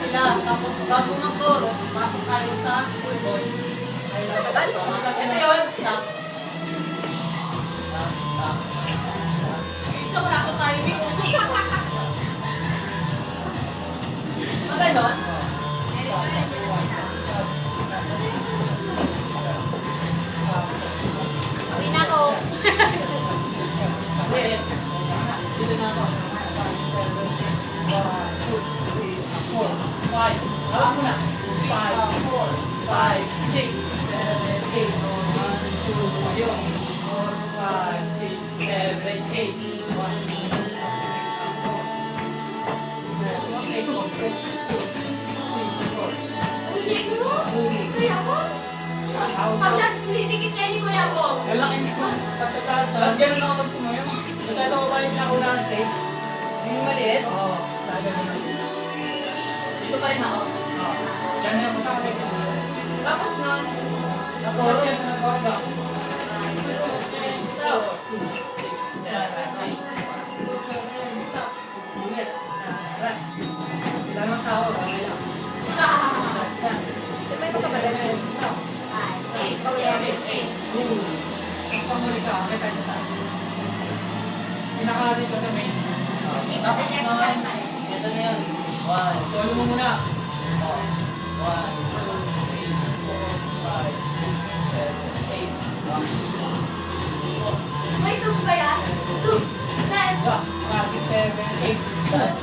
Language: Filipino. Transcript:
sila. Tapos bago mag-chorus, pasok tayo sa full voice. Ito yun. Stop. Isa wala sa timing. Maganon? Kami na ako. Dito na ako. 1, 2, 3, 4, 5. Alam mo na. 5, 4, 5, 6, 7, 8. 1, 2, 4, 5, 6, 7, 8. 1, 2, 3, 4. Pagkat dikit kayo ni Kuya ko. Lalaki si Kung. Pagkataas, ganun ako magsumayo. Pagkataas ako pa rin pinakaunang stage. Yung maliit? Oo. Dito pa rin ako. Oo. Ganun ako sa kapit. Tapos na, na-chorus yan sa nagbaga. Stop. Stop. Ulit. Lamang tao. Lamang lang. May magkabalan na yun. Stop. Pamuli ka, may tayo sa taas. Pinaka-alit ka sa main. Ito sa next step. Ito na yan. 1. Solo mo muna. 1, 2, 3, 4, 5, 6, 7, 8. May tubes ba yan? Tubes. 5, 6, 7, 8. Done.